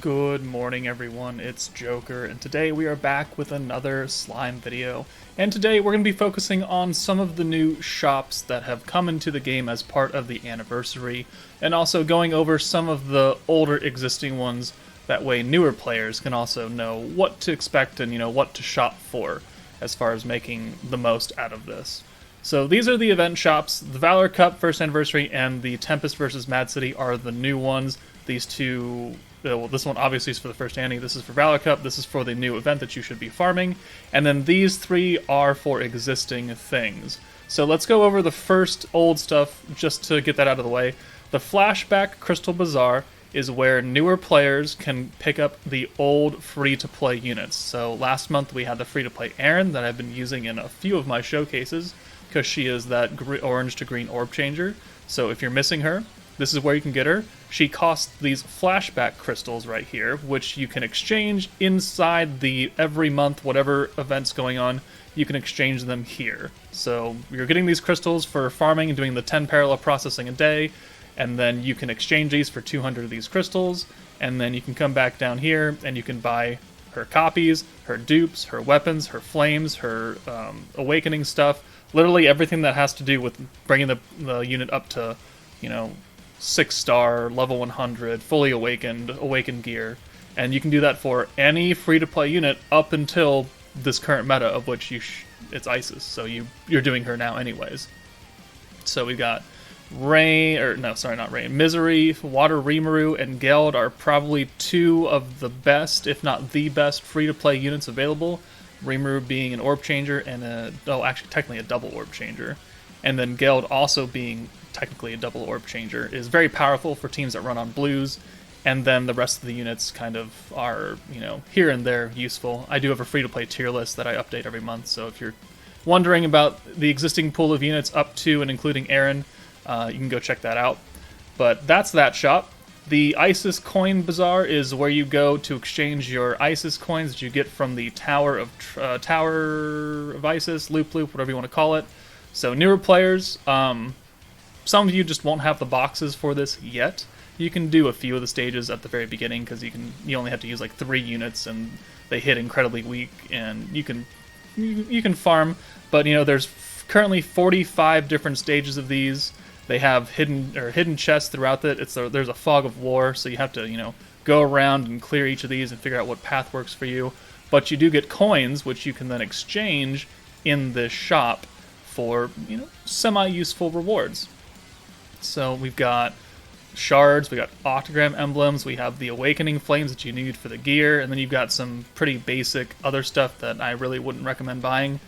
Good morning, everyone. It's Joker, and today we are back with another slime video. And today we're going to be focusing on some of the new shops that have come into the game as part of the anniversary, and also going over some of the older existing ones. That way, newer players can also know what to expect and what to shop for as far as making the most out of this. So these are the event shops. The Valor Cup First Anniversary and the Tempest vs. Mad City are the new ones. These two, well, this one obviously is for the first annie. This is for Valor Cup. This is for the new event that you should be farming. And then these three are for existing things. So let's go over the first old stuff just to get that out of the way. The Flashback Crystal Bazaar is where newer players can pick up the old free-to-play units. So last month we had the free-to-play Erin that I've been using in a few of my showcases because she is that orange to green orb changer. So if you're missing her, this is where you can get her. She costs these flashback crystals right here, which you can exchange inside the every month, whatever event's going on, you can exchange them here. So you're getting these crystals for farming and doing the 10 parallel processing a day, and then you can exchange these for 200 of these crystals, and then you can come back down here and you can buy her copies, her dupes, her weapons, her flames, her awakening stuff, literally everything that has to do with bringing the unit up to, 6-star, level 100, fully awakened gear. And you can do that for any free-to-play unit up until this current meta, of which it's Isis, so you're doing her now anyways. So we've got Misery, Water Rimuru, and Geld are probably two of the best, if not the best, free-to-play units available. Rimuru being an orb changer and actually technically a double orb changer. And then Geld also being technically a double orb changer is very powerful for teams that run on blues, and then the rest of the units kind of are, here and there useful. I do have a free-to-play tier list that I update every month, so if you're wondering about the existing pool of units up to and including Erin, you can go check that out. But that's that shop. The Isis Coin Bazaar is where you go to exchange your Isis coins that you get from the Tower of Isis, Loop, whatever you want to call it. So newer players, some of you just won't have the boxes for this yet. You can do a few of the stages at the very beginning because you only have to use like 3 units and they hit incredibly weak, and you can farm. But there's currently 45 different stages of these. They have hidden chests throughout it. There's a fog of war, so you have to go around and clear each of these and figure out what path works for you. But you do get coins, which you can then exchange in this shop for semi-useful rewards. So we've got shards, we got Autogram emblems, we have the awakening flames that you need for the gear, and then you've got some pretty basic other stuff that I really wouldn't recommend buying.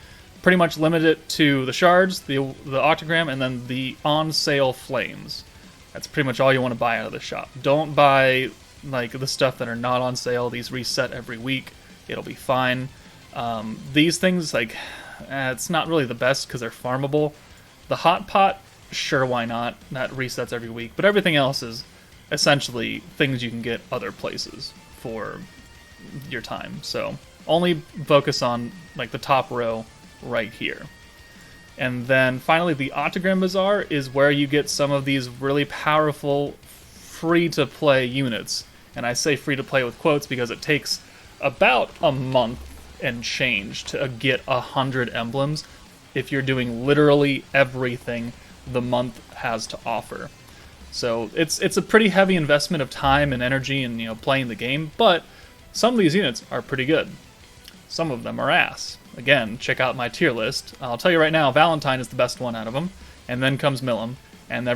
Pretty much limit it to the shards, the Autogram, and then the on-sale flames. That's pretty much all you want to buy out of the shop. Don't buy the stuff that are not on sale. These reset every week. It'll be fine. These things, it's not really the best because they're farmable. The hot pot, sure, why not? That resets every week. But everything else is essentially things you can get other places for your time. So only focus on the top row right here. And then finally, the Autogram Bazaar is where you get some of these really powerful free-to-play units. And I say free-to-play with quotes because it takes about a month and change to get 100 emblems if you're doing literally everything the month has to offer. So it's a pretty heavy investment of time and energy and playing the game, but some of these units are pretty good. Some of them are ass. Again, check out my tier list. I'll tell you right now, Valentine is the best one out of them, and then comes Milim, and then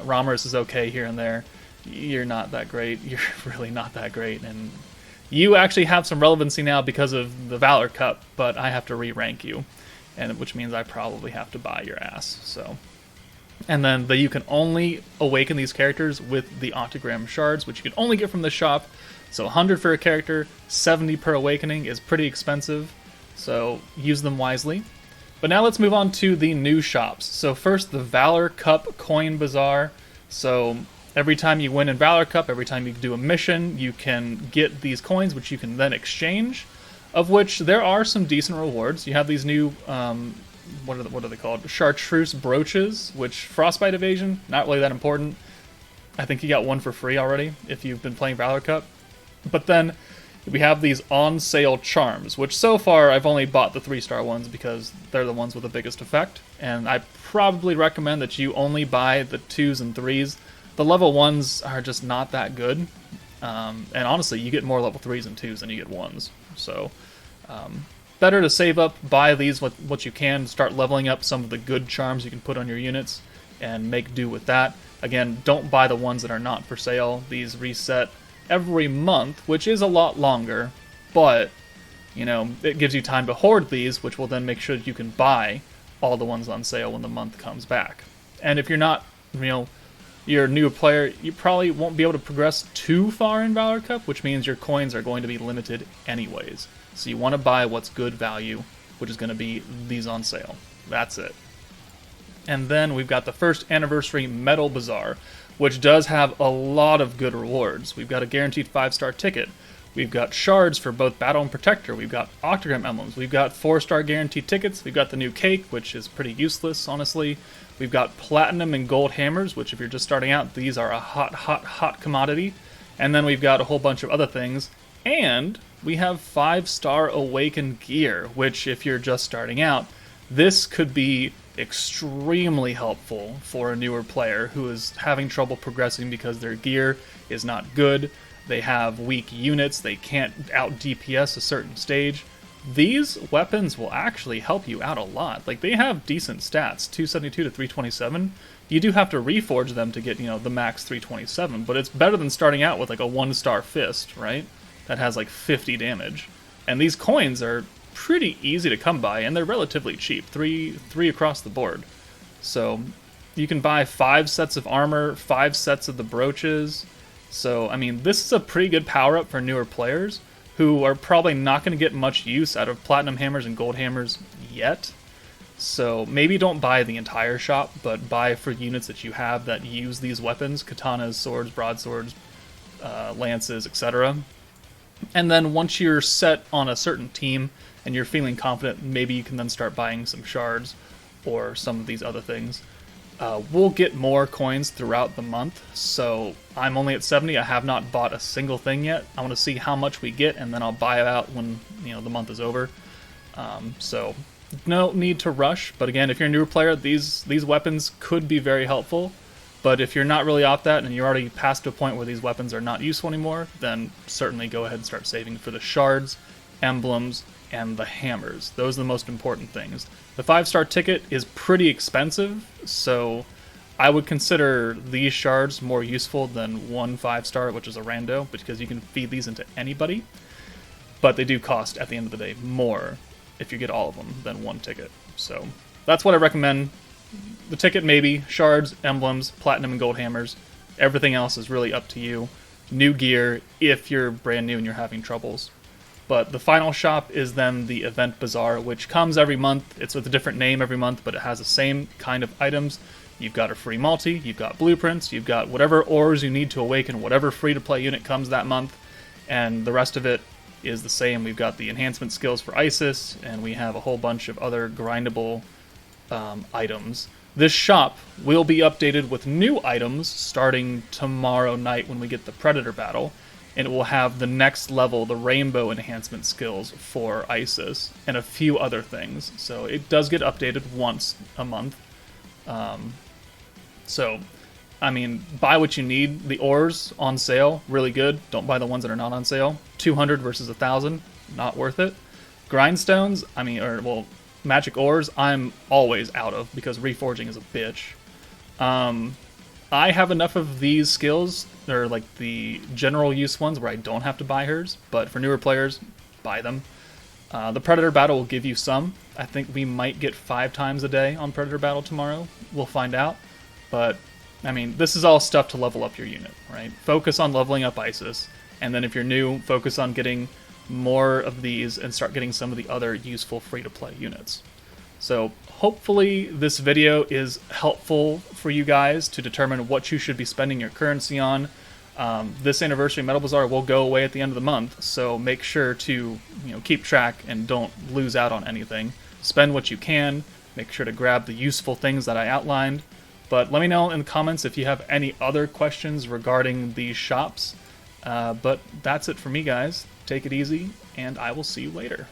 Ramers is okay here and there. You're not that great. You're really not that great, and you actually have some relevancy now because of the Valor Cup, but I have to re-rank you, and which means I probably have to buy your ass. So, and then you can only awaken these characters with the Autogram shards, which you can only get from the shop. So 100 for a character, 70 per awakening is pretty expensive, so use them wisely. But now let's move on to the new shops. So first, the Valor Cup Coin Bazaar. So every time you win in Valor Cup, every time you do a mission, you can get these coins, which you can then exchange, of which there are some decent rewards. You have these new, what are they called? Chartreuse brooches, which frostbite evasion, not really that important. I think you got one for free already if you've been playing Valor Cup. But then we have these on-sale charms, which so far I've only bought the 3-star ones because they're the ones with the biggest effect. And I probably recommend that you only buy the 2s and 3s. The level 1s are just not that good. And honestly, you get more level 3s and 2s than you get 1s. So, better to save up, buy these with what you can, start leveling up some of the good charms you can put on your units, and make do with that. Again, don't buy the ones that are not for sale. These reset every month, which is a lot longer, but, you know, it gives you time to hoard these, which will then make sure that you can buy all the ones on sale when the month comes back. And if you're not, you know, you're a new player, you probably won't be able to progress too far in Valor Cup, which means your coins are going to be limited anyways. So you want to buy what's good value, which is going to be these on sale. That's it. And then we've got the first anniversary Medal Bazaar, which does have a lot of good rewards. We've got a guaranteed 5-star ticket. We've got shards for both Battle and Protector. We've got Autogram emblems. We've got 4-star guaranteed tickets. We've got the new cake, which is pretty useless, honestly. We've got platinum and gold hammers, which if you're just starting out, these are a hot commodity. And then we've got a whole bunch of other things. And we have 5-star Awakened gear, which if you're just starting out, this could be extremely helpful for a newer player who is having trouble progressing because their gear is not good. They have weak units, they can't out DPS a certain stage. These weapons will actually help you out a lot. Like, they have decent stats, 272 to 327. You do have to reforge them to get, you know, the max 327, but it's better than starting out with like a 1-star fist, right? That has like 50 damage. And these coins are pretty easy to come by, and they're relatively cheap, three across the board. So you can buy 5 sets of armor, 5 sets of the brooches. So, I mean, this is a pretty good power-up for newer players who are probably not going to get much use out of platinum hammers and gold hammers yet. So maybe don't buy the entire shop, but buy for units that you have that use these weapons, katanas, swords, broadswords, lances, etc. And then once you're set on a certain team and you're feeling confident, maybe you can then start buying some shards or some of these other things. We'll get more coins throughout the month, so I'm only at 70. I have not bought a single thing yet. I want to see how much we get, and then I'll buy it out when, you know, the month is over. So no need to rush, but again, if you're a newer player, these weapons could be very helpful. But if you're not really off that and you're already past a point where these weapons are not useful anymore, then certainly go ahead and start saving for the shards, emblems, and the hammers. Those are the most important things. The 5-star ticket is pretty expensive, so I would consider these shards more useful than one 5-star, which is a rando, because you can feed these into anybody. But they do cost, at the end of the day, more if you get all of them than one ticket. So that's what I recommend. The ticket maybe, shards, emblems, platinum and gold hammers. Everything else is really up to you. New gear if you're brand new and you're having troubles. But the final shop is then the Event Bazaar, which comes every month. It's with a different name every month, but it has the same kind of items. You've got a free multi, you've got blueprints, you've got whatever ores you need to awaken, whatever free-to-play unit comes that month, and the rest of it is the same. We've got the enhancement skills for Isis, and we have a whole bunch of other grindable items. This shop will be updated with new items starting tomorrow night when we get the Predator battle, and it will have the next level, the rainbow enhancement skills for Isis, and a few other things. So it does get updated once a month. So, I mean, buy what you need. The ores on sale, really good. Don't buy the ones that are not on sale. 200 versus 1,000, not worth it. Grindstones, I mean, magic ores, I'm always out of because reforging is a bitch. I have enough of these skills, or like the general use ones, where I don't have to buy hers, but for newer players, buy them. The Predator battle will give you some. I think we might get 5 times a day on Predator battle tomorrow. We'll find out. But, I mean, this is all stuff to level up your unit, right? Focus on leveling up Isis, and then if you're new, focus on getting more of these and start getting some of the other useful free-to-play units. So hopefully this video is helpful for you guys to determine what you should be spending your currency on. This anniversary Medal Bazaar will go away at the end of the month, so make sure to keep track and don't lose out on anything. Spend what you can, make sure to grab the useful things that I outlined, But let me know in the comments if you have any other questions regarding these shops. But that's it for me, guys. Take it easy, and I will see you later.